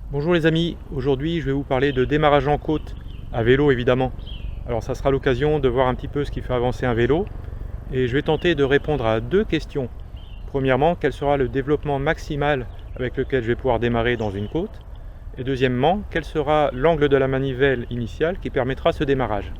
Bonjour les amis, aujourd'hui je vais vous parler de démarrage en côte, à vélo évidemment. Alors ça sera l'occasion de voir un petit peu ce qui fait avancer un vélo et je vais tenter de répondre à deux questions. Premièrement, quel sera le développement maximal avec lequel je vais pouvoir démarrer dans une côte? Et deuxièmement, quel sera l'angle de la manivelle initiale qui permettra ce démarrage?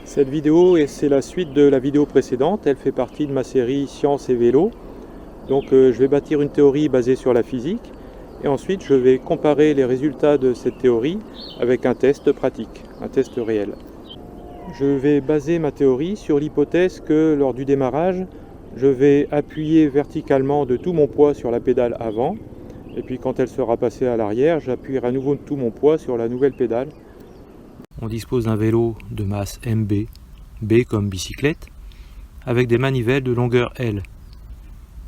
Cette vidéo, c'est la suite de la vidéo précédente, elle fait partie de ma série Science et vélo. Donc je vais bâtir une théorie basée sur la physique et ensuite je vais comparer les résultats de cette théorie avec un test pratique, un test réel. Je vais baser ma théorie sur l'hypothèse que lors du démarrage, je vais appuyer verticalement de tout mon poids sur la pédale avant et puis quand elle sera passée à l'arrière, j'appuierai à nouveau de tout mon poids sur la nouvelle pédale. On dispose d'un vélo de masse MB, B comme bicyclette, avec des manivelles de longueur L.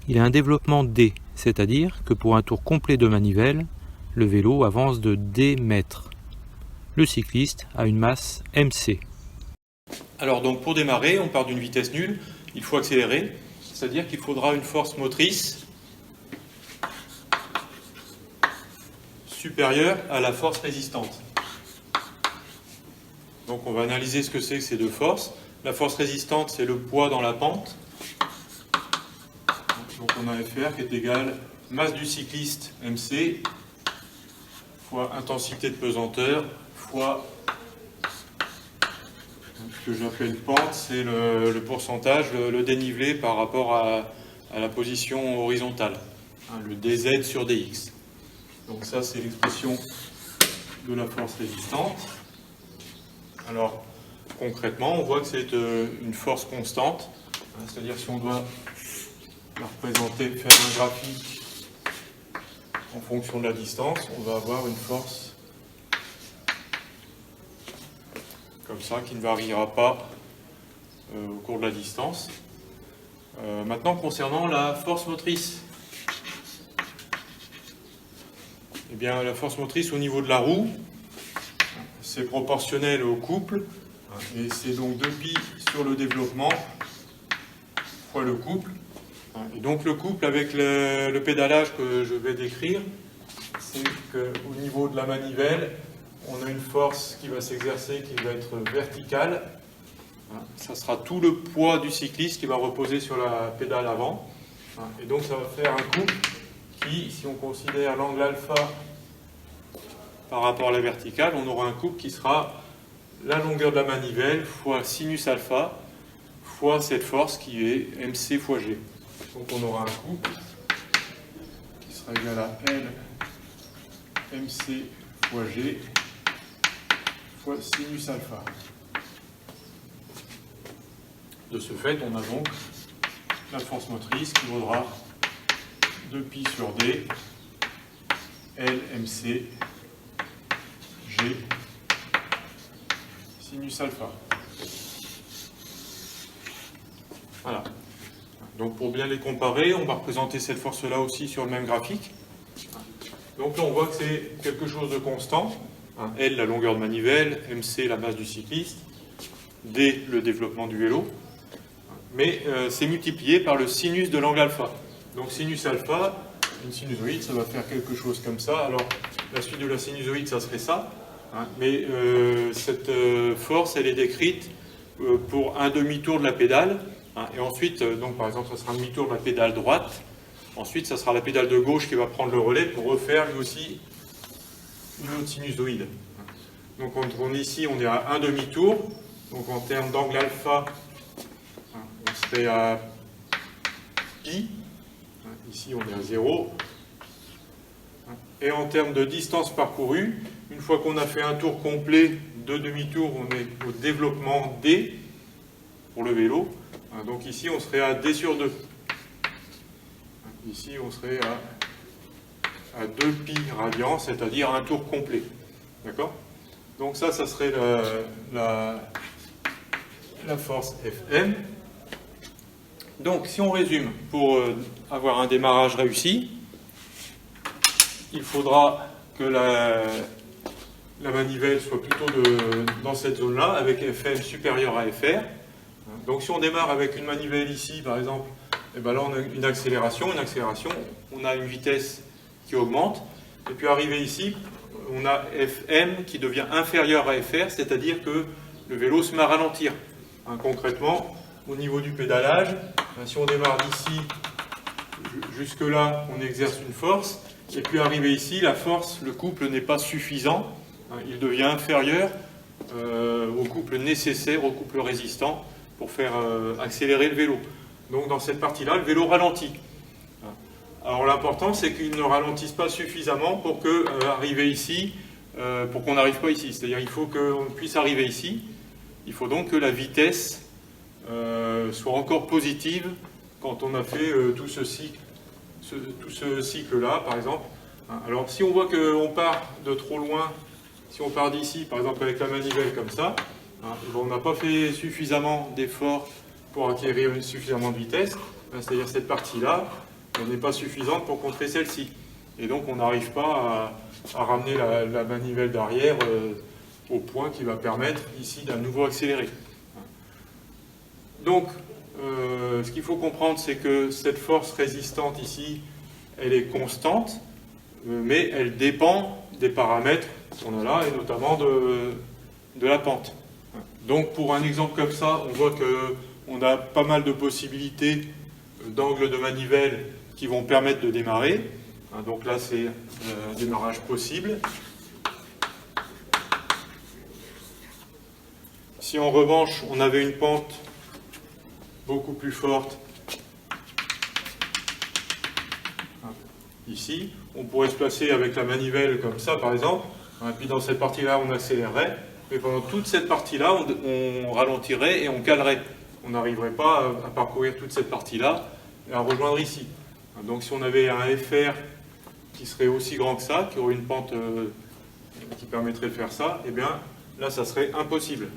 Il a un développement D, c'est-à-dire que pour un tour complet de manivelle, le vélo avance de D mètres. Le cycliste a une masse MC. Alors donc pour démarrer, on part d'une vitesse nulle, il faut accélérer, c'est-à-dire qu'il faudra une force motrice supérieure à la force résistante. Donc on va analyser ce que c'est que ces deux forces. La force résistante, c'est le poids dans la pente. Donc on a FR qui est égal masse du cycliste MC fois intensité de pesanteur fois ce que j'appelle pente, c'est le pourcentage, le dénivelé par rapport à la position horizontale, le dz sur dx. Donc ça c'est l'expression de la force résistante. Alors, concrètement, on voit que c'est une force constante, c'est-à-dire si on doit la représenter, faire un graphique en fonction de la distance, on va avoir une force comme ça qui ne variera pas au cours de la distance. Maintenant, concernant la force motrice, eh bien, la force motrice au niveau de la roue, c'est proportionnel au couple, et c'est donc 2π sur le développement fois le couple. Et donc le couple avec le pédalage que je vais décrire, c'est qu'au niveau de la manivelle, on a une force qui va s'exercer, qui va être verticale. Ça sera tout le poids du cycliste qui va reposer sur la pédale avant. Et donc ça va faire un couple qui, si on considère l'angle alpha par rapport à la verticale, on aura un couple qui sera la longueur de la manivelle fois sinus alpha fois cette force qui est MC fois G. Donc on aura un couple qui sera égal à L MC fois G fois sinus alpha. De ce fait, on a donc la force motrice qui vaudra 2π sur D L MC G sinus alpha. Voilà. Donc pour bien les comparer, on va représenter cette force-là aussi sur le même graphique. Donc là on voit que c'est quelque chose de constant. L la longueur de manivelle, MC la masse du cycliste, D le développement du vélo. Mais c'est multiplié par le sinus de l'angle alpha. Donc sinus alpha, une sinusoïde, ça va faire quelque chose comme ça. Alors la suite de la sinusoïde, ça serait ça. Mais cette force, elle est décrite pour un demi-tour de la pédale. Et ensuite, donc par exemple, ça sera un demi-tour de la pédale droite. Ensuite, ça sera la pédale de gauche qui va prendre le relais pour refaire lui aussi une autre sinusoïde. Donc ici, on est à un demi-tour. Donc en termes d'angle alpha, on serait à pi. Ici, on est à 0. Et en termes de distance parcourue, une fois qu'on a fait un tour complet, deux demi-tours, on est au développement D pour le vélo. Donc ici, on serait à D sur 2. Ici, on serait à 2π radians, c'est-à-dire un tour complet. D'accord ? Donc ça serait la force Fm. Donc si on résume, pour avoir un démarrage réussi, il faudra que la manivelle soit plutôt dans cette zone-là, avec Fm supérieur à Fr. Donc si on démarre avec une manivelle ici, par exemple, et ben là on a une accélération, on a une vitesse qui augmente, et puis arrivé ici, on a Fm qui devient inférieur à Fr, c'est-à-dire que le vélo se met à ralentir. Concrètement, au niveau du pédalage, si on démarre d'ici jusque-là, on exerce une force, et puis arrivé ici, la force, le couple n'est pas suffisant, il devient inférieur au couple nécessaire, au couple résistant, pour faire accélérer le vélo. Donc dans cette partie-là, le vélo ralentit. Alors l'important, c'est qu'il ne ralentisse pas suffisamment pour que arriver ici, pour qu'on n'arrive pas ici. C'est-à-dire il faut qu'on puisse arriver ici. Il faut donc que la vitesse soit encore positive quand on a fait tout ce cycle-là, par exemple. Alors si on voit qu'on part de trop loin, si on part d'ici, par exemple avec la manivelle comme ça, on n'a pas fait suffisamment d'efforts pour acquérir suffisamment de vitesse, c'est-à-dire cette partie-là, elle n'est pas suffisante pour contrer celle-ci. Et donc on n'arrive pas à ramener la manivelle d'arrière au point qui va permettre ici d'un nouveau accélérer. Donc ce qu'il faut comprendre, c'est que cette force résistante ici, elle est constante, mais elle dépend des paramètres qu'on a là, et notamment de la pente. Donc pour un exemple comme ça, on voit qu'on a pas mal de possibilités d'angles de manivelle qui vont permettre de démarrer. Donc là, c'est un démarrage possible. Si en revanche, on avait une pente beaucoup plus forte, ici, on pourrait se placer avec la manivelle comme ça, par exemple, et puis dans cette partie-là, on accélérerait, mais pendant toute cette partie-là, on ralentirait et on calerait. On n'arriverait pas à parcourir toute cette partie-là et à rejoindre ici. Donc si on avait un FR qui serait aussi grand que ça, qui aurait une pente qui permettrait de faire ça, eh bien là, ça serait impossible.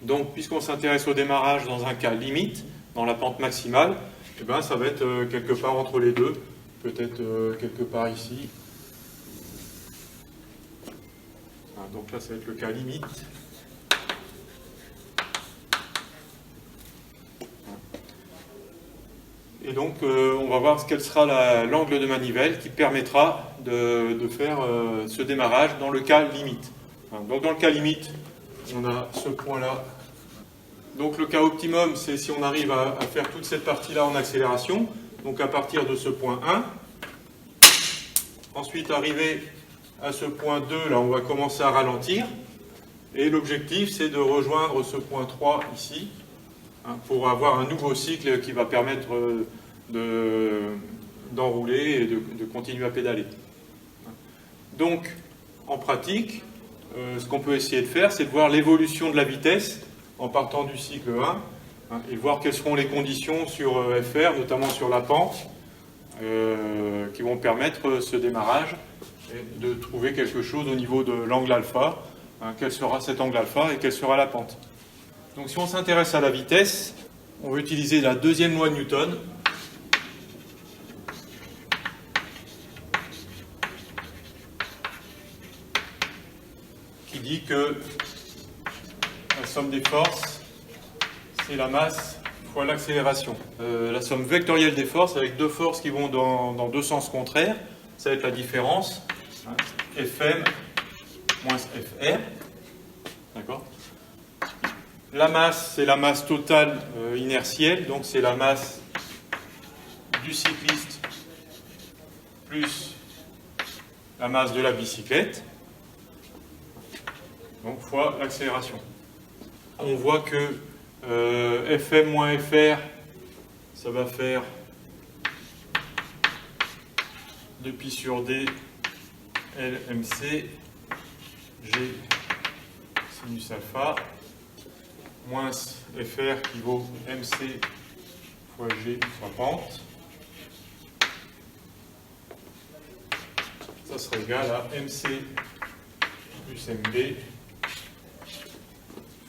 Donc, puisqu'on s'intéresse au démarrage dans un cas limite, dans la pente maximale, eh bien, ça va être quelque part entre les deux, peut-être quelque part ici. Donc là, ça va être le cas limite. Et donc, on va voir quel sera l'angle de manivelle qui permettra de faire ce démarrage dans le cas limite. Donc, dans le cas limite, on a ce point-là. Donc le cas optimum, c'est si on arrive à faire toute cette partie-là en accélération, donc à partir de ce point 1. Ensuite, arriver à ce point 2, là on va commencer à ralentir. Et l'objectif, c'est de rejoindre ce point 3 ici, pour avoir un nouveau cycle qui va permettre d'enrouler et de continuer à pédaler. Donc, en pratique, ce qu'on peut essayer de faire, c'est de voir l'évolution de la vitesse en partant du cycle 1 et voir quelles seront les conditions sur FR, notamment sur la pente, qui vont permettre ce démarrage et de trouver quelque chose au niveau de l'angle alpha. Quel sera cet angle alpha et quelle sera la pente. Donc si on s'intéresse à la vitesse, on va utiliser la deuxième loi de Newton. Qui dit que la somme des forces, c'est la masse fois l'accélération. La somme vectorielle des forces, avec deux forces qui vont dans deux sens contraires, ça va être la différence, Fm moins Fr. D'accord ? La masse, c'est la masse totale inertielle, donc c'est la masse du cycliste plus la masse de la bicyclette, donc fois l'accélération. On voit que Fm moins Fr, ça va faire 2pi sur d LMC G sinus alpha moins Fr qui vaut MC fois G fois pente ça sera égal à MC plus MB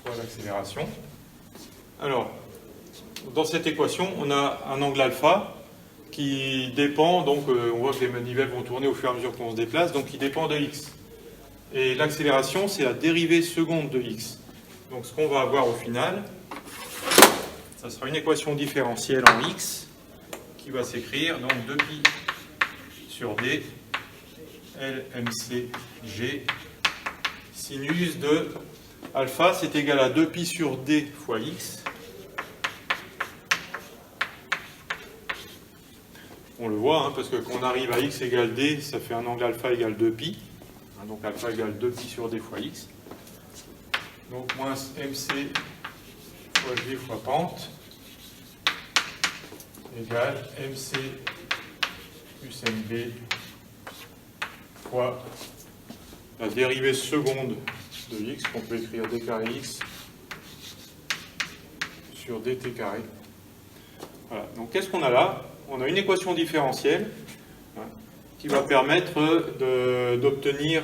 fois l'accélération. Alors, dans cette équation, on a un angle alpha qui dépend, donc on voit que les manivelles vont tourner au fur et à mesure qu'on se déplace, donc il dépend de x. Et l'accélération, c'est la dérivée seconde de x. Donc ce qu'on va avoir au final, ça sera une équation différentielle en x qui va s'écrire donc 2pi sur d LMCG sinus de alpha, c'est égal à 2pi sur d fois x. On le voit, hein, parce que quand on arrive à x égale d, ça fait un angle alpha égale 2pi. Hein, donc alpha égale 2pi sur d fois x. Donc moins mc fois g fois pente égale mc plus mb fois la dérivée seconde de x, qu'on peut écrire d carré x sur dt carré. Voilà. Donc qu'est-ce qu'on a là? On a une équation différentielle, hein, qui va permettre d'obtenir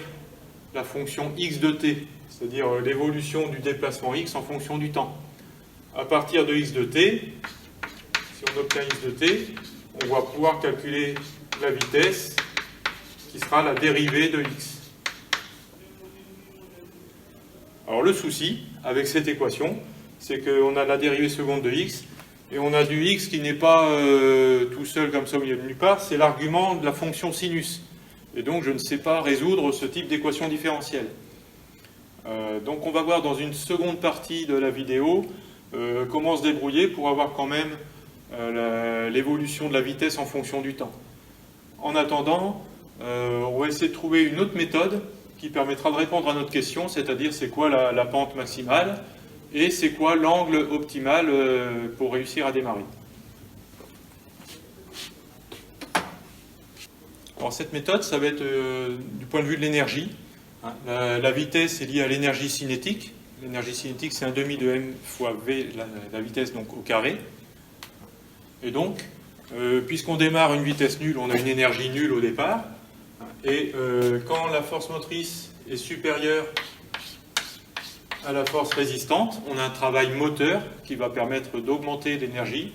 la fonction x de t, c'est-à-dire l'évolution du déplacement x en fonction du temps. À partir de x de t, si on obtient x de t, on va pouvoir calculer la vitesse qui sera la dérivée de x. Alors le souci avec cette équation, c'est qu'on a la dérivée seconde de x, et on a du x qui n'est pas tout seul comme ça au milieu de nulle part, c'est l'argument de la fonction sinus. Et donc je ne sais pas résoudre ce type d'équation différentielle. Donc on va voir dans une seconde partie de la vidéo comment se débrouiller pour avoir quand même l'évolution de la vitesse en fonction du temps. En attendant, on va essayer de trouver une autre méthode qui permettra de répondre à notre question, c'est-à-dire c'est quoi la pente maximale et c'est quoi l'angle optimal pour réussir à démarrer. Alors cette méthode, ça va être du point de vue de l'énergie. La vitesse est liée à l'énergie cinétique. L'énergie cinétique, c'est un demi de m fois v, la vitesse donc au carré. Et donc, puisqu'on démarre une vitesse nulle, on a une énergie nulle au départ. Et quand la force motrice est supérieure à la force résistante, on a un travail moteur qui va permettre d'augmenter l'énergie.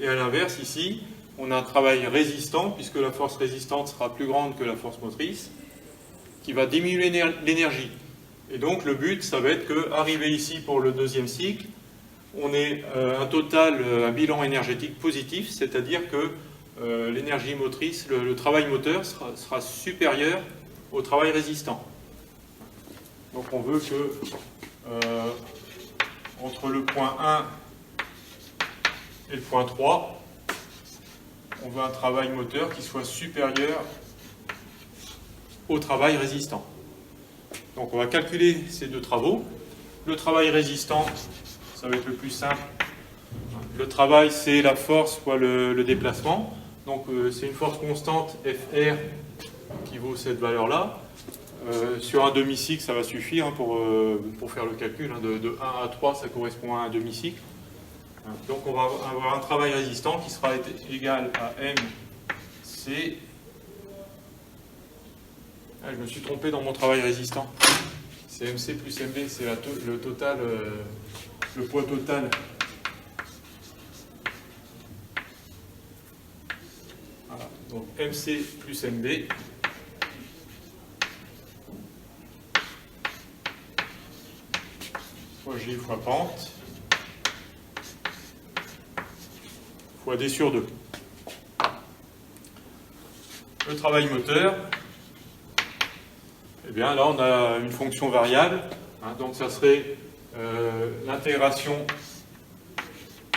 Et à l'inverse, ici, on a un travail résistant, puisque la force résistante sera plus grande que la force motrice, qui va diminuer l'énergie. Et donc le but, ça va être qu'arrivé ici pour le deuxième cycle, on ait un bilan énergétique positif, c'est-à-dire que l'énergie motrice, le travail moteur sera supérieur au travail résistant. Donc on veut que entre le point 1 et le point 3, on veut un travail moteur qui soit supérieur au travail résistant. Donc on va calculer ces deux travaux. Le travail résistant, ça va être le plus simple. Le travail, c'est la force fois le déplacement. Donc c'est une force constante Fr qui vaut cette valeur-là. Sur un demi-cycle, ça va suffire hein, pour faire le calcul. Hein, de 1 à 3, ça correspond à un demi-cycle. Donc on va avoir un travail résistant qui sera égal à MC. Ah, je me suis trompé dans mon travail résistant. C'est MC plus MB, c'est le total, le poids total. Voilà. Donc MC plus MB. Fois G fois pente. Fois D sur 2. Le travail moteur, eh bien là on a une fonction variable, hein, donc ça serait l'intégration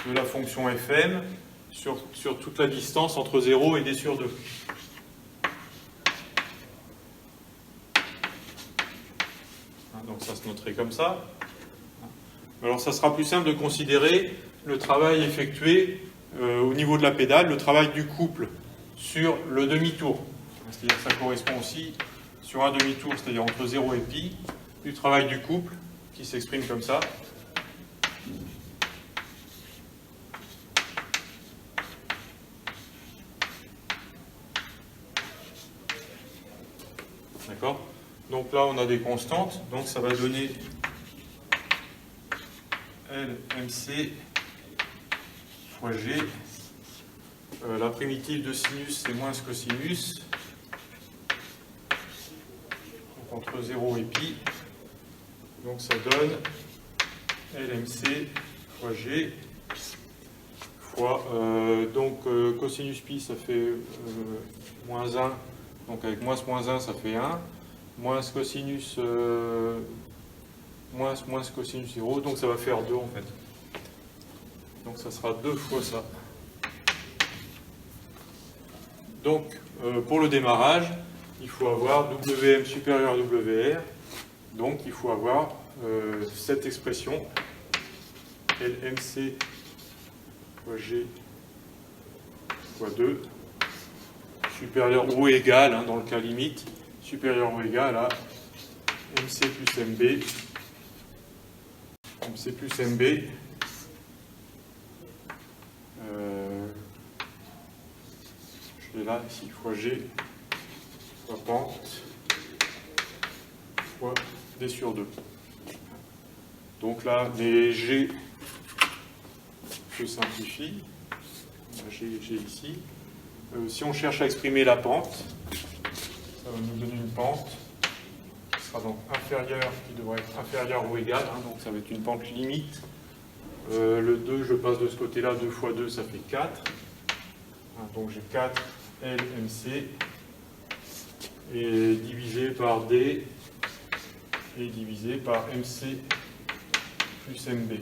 de la fonction Fm sur toute la distance entre 0 et D sur 2. Hein, donc ça se noterait comme ça. Alors ça sera plus simple de considérer le travail effectué au niveau de la pédale, le travail du couple sur le demi-tour. C'est-à-dire que ça correspond aussi sur un demi-tour, c'est-à-dire entre 0 et pi, du travail du couple qui s'exprime comme ça. D'accord? Donc là, on a des constantes, donc ça va donner LMC fois G. La primitive de sinus, c'est moins cosinus. Donc entre 0 et pi. Donc ça donne LMC fois G fois, cosinus pi, ça fait moins 1. Donc avec moins 1, ça fait 1. Moins cosinus, moins cosinus 0, donc ça va faire 2 en fait. Donc ça sera 2 fois ça. Donc pour le démarrage, il faut avoir Wm supérieur à WR. Donc il faut avoir cette expression LMC fois G fois 2 supérieur ou égal, dans le cas limite, supérieur ou égal à MC plus MB. MC plus MB. Je l'ai là, ici, fois G, fois pente, fois D sur 2. Donc là, les G se simplifient. G ici. Si on cherche à exprimer la pente, ça va nous donner une pente qui sera donc inférieure, qui devrait être inférieure ou égale, donc ça va être une pente limite. Le 2, je passe de ce côté-là, 2 fois 2, ça fait 4. Donc j'ai 4 LMC et divisé par D et divisé par MC plus MB.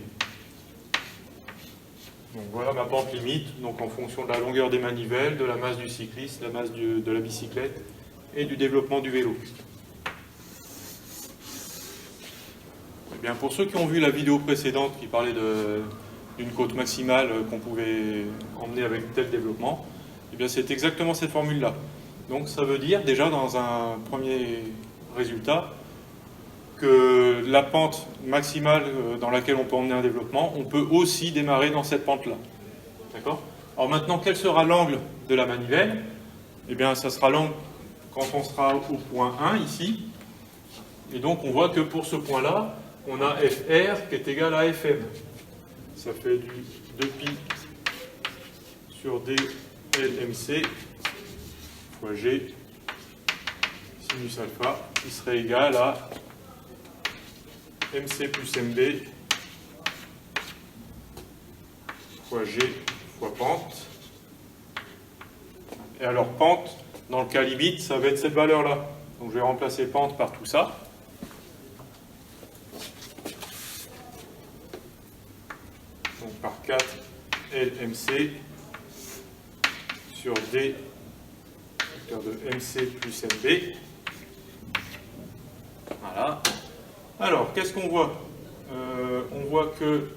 Donc voilà ma pente limite, donc en fonction de la longueur des manivelles, de la masse du cycliste, de la masse de la bicyclette et du développement du vélo. Eh bien, pour ceux qui ont vu la vidéo précédente qui parlait d'une côte maximale qu'on pouvait emmener avec tel développement, eh bien c'est exactement cette formule-là. Donc ça veut dire déjà dans un premier résultat que la pente maximale dans laquelle on peut emmener un développement, on peut aussi démarrer dans cette pente-là. D'accord? Alors maintenant, quel sera l'angle de la manivelle? Eh bien, ça sera l'angle quand on sera au point 1, ici. Et donc, on voit que pour ce point-là, on a FR qui est égal à FM. Ça fait du 2pi sur D LMC fois G sinus alpha qui serait égal à MC plus MB fois G fois pente. Et alors pente, dans le cas limite, ça va être cette valeur-là. Donc je vais remplacer pente par tout ça. Donc par 4 LMC sur D facteur de MC plus MB. Voilà. Alors, qu'est-ce qu'on voit? On voit que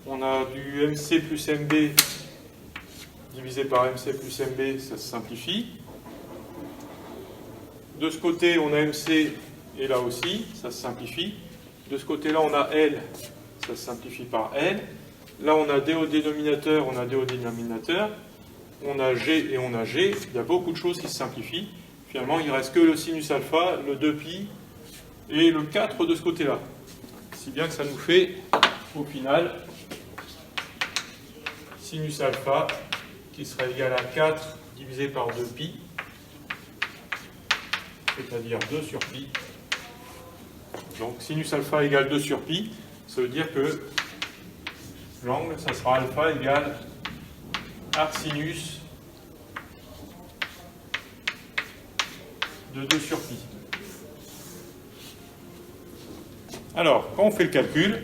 on a du MC plus MB divisé par MC plus MB, ça se simplifie. De ce côté, on a MC et là aussi, ça se simplifie. De ce côté-là, on a L, ça se simplifie par L. Là, on a D au dénominateur, on a D au dénominateur. On a G et on a G. Il y a beaucoup de choses qui se simplifient. Finalement, il ne reste que le sinus alpha, le 2pi et le 4 de ce côté-là. Si bien que ça nous fait, au final, sinus alpha qui serait égal à 4 divisé par 2pi, c'est-à-dire 2 sur pi. Donc sinus alpha égale 2 sur pi, ça veut dire que l'angle, ça sera alpha égale arc sinus de 2 sur pi. Alors, quand on fait le calcul,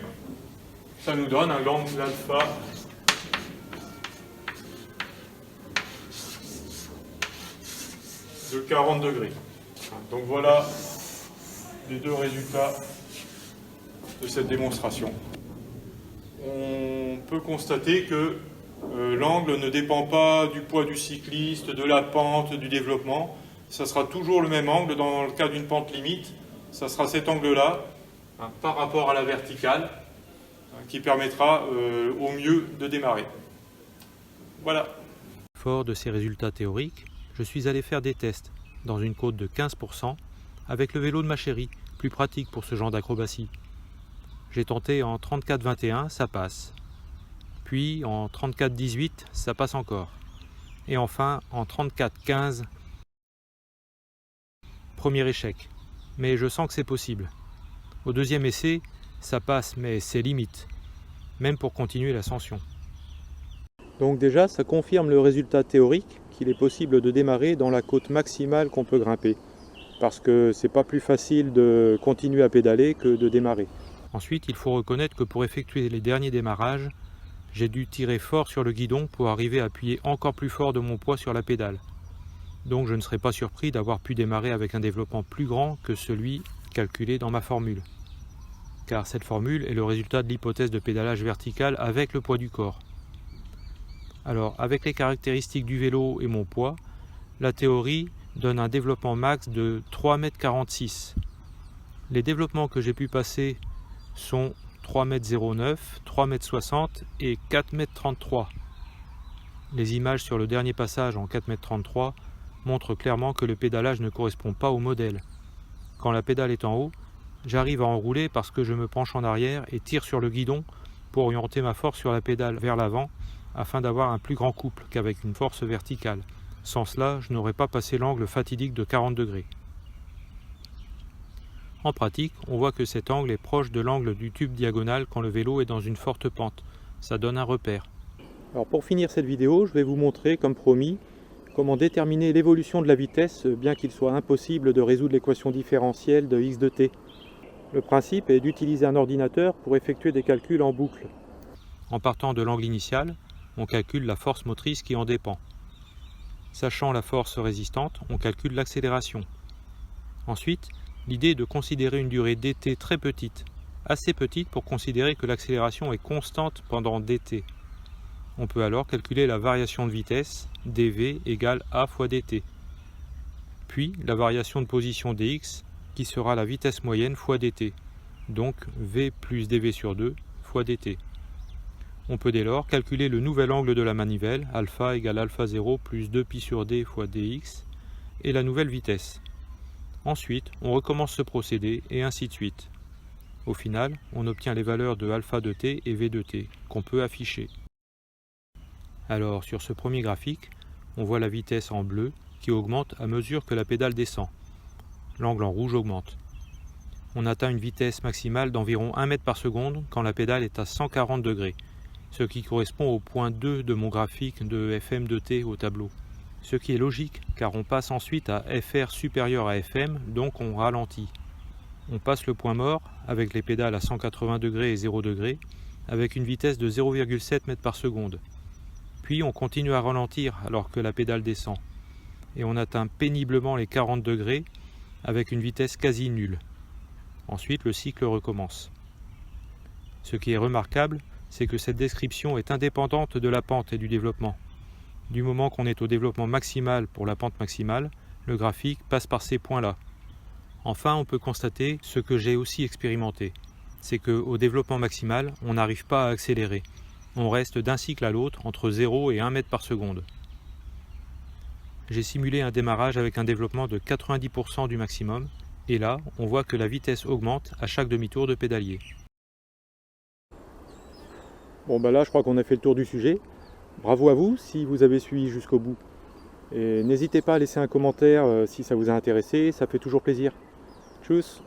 ça nous donne un angle alpha de 40 degrés. Donc voilà les deux résultats de cette démonstration. On peut constater que l'angle ne dépend pas du poids du cycliste, de la pente, du développement. Ça sera toujours le même angle dans le cas d'une pente limite. Ça sera cet angle-là, par rapport à la verticale, qui permettra au mieux de démarrer. Voilà. Fort de ces résultats théoriques, je suis allé faire des tests dans une côte de 15% avec le vélo de ma chérie, plus pratique pour ce genre d'acrobatie. J'ai tenté en 34-21, ça passe. Puis en 34-18, ça passe encore. Et enfin en 34-15, premier échec. Mais je sens que c'est possible. Au deuxième essai, ça passe, mais c'est limite, même pour continuer l'ascension. Donc déjà, ça confirme le résultat théorique qu'il est possible de démarrer dans la côte maximale qu'on peut grimper. Parce que c'est pas plus facile de continuer à pédaler que de démarrer. Ensuite, il faut reconnaître que pour effectuer les derniers démarrages, j'ai dû tirer fort sur le guidon pour arriver à appuyer encore plus fort de mon poids sur la pédale. Donc je ne serais pas surpris d'avoir pu démarrer avec un développement plus grand que celui calculé dans ma formule. Car cette formule est le résultat de l'hypothèse de pédalage vertical avec le poids du corps. Alors, avec les caractéristiques du vélo et mon poids, la théorie donne un développement max de 3,46 m. Les développements que j'ai pu passer sont 3,09 m, 3,60 m et 4,33 m. Les images sur le dernier passage en 4,33 m montrent clairement que le pédalage ne correspond pas au modèle. Quand la pédale est en haut, j'arrive à enrouler parce que je me penche en arrière et tire sur le guidon pour orienter ma force sur la pédale vers l'avant afin d'avoir un plus grand couple qu'avec une force verticale. Sans cela, je n'aurais pas passé l'angle fatidique de 40 degrés. En pratique, on voit que cet angle est proche de l'angle du tube diagonal quand le vélo est dans une forte pente. Ça donne un repère. Alors pour finir cette vidéo, je vais vous montrer, comme promis, comment déterminer l'évolution de la vitesse, bien qu'il soit impossible de résoudre l'équation différentielle de x de t. Le principe est d'utiliser un ordinateur pour effectuer des calculs en boucle. En partant de l'angle initial, on calcule la force motrice qui en dépend. Sachant la force résistante, on calcule l'accélération. Ensuite, l'idée est de considérer une durée dt très petite, assez petite pour considérer que l'accélération est constante pendant dt. On peut alors calculer la variation de vitesse, dv égale a fois dt. Puis la variation de position dx, qui sera la vitesse moyenne fois dt, donc v plus dv sur 2 fois dt. On peut dès lors calculer le nouvel angle de la manivelle, alpha égale alpha 0 plus 2pi sur d fois dx, et la nouvelle vitesse. Ensuite, on recommence ce procédé, et ainsi de suite. Au final, on obtient les valeurs de alpha de t et v de t, qu'on peut afficher. Alors, sur ce premier graphique, on voit la vitesse en bleu qui augmente à mesure que la pédale descend. L'angle en rouge augmente. On atteint une vitesse maximale d'environ 1 mètre par seconde quand la pédale est à 140 degrés, ce qui correspond au point 2 de mon graphique de Fm de t au tableau. Ce qui est logique, car on passe ensuite à Fr supérieur à Fm, donc on ralentit. On passe le point mort, avec les pédales à 180 degrés et 0 degrés, avec une vitesse de 0,7 m par seconde. Puis on continue à ralentir alors que la pédale descend, et on atteint péniblement les 40 degrés, avec une vitesse quasi nulle. Ensuite, le cycle recommence. Ce qui est remarquable, c'est que cette description est indépendante de la pente et du développement. Du moment qu'on est au développement maximal pour la pente maximale, le graphique passe par ces points-là. Enfin, on peut constater ce que j'ai aussi expérimenté, c'est qu'au développement maximal, on n'arrive pas à accélérer. On reste d'un cycle à l'autre entre 0 et 1 mètre par seconde. J'ai simulé un démarrage avec un développement de 90% du maximum, et là, on voit que la vitesse augmente à chaque demi-tour de pédalier. Bon ben là, je crois qu'on a fait le tour du sujet. Bravo à vous si vous avez suivi jusqu'au bout. Et n'hésitez pas à laisser un commentaire si ça vous a intéressé, ça fait toujours plaisir. Tchuss!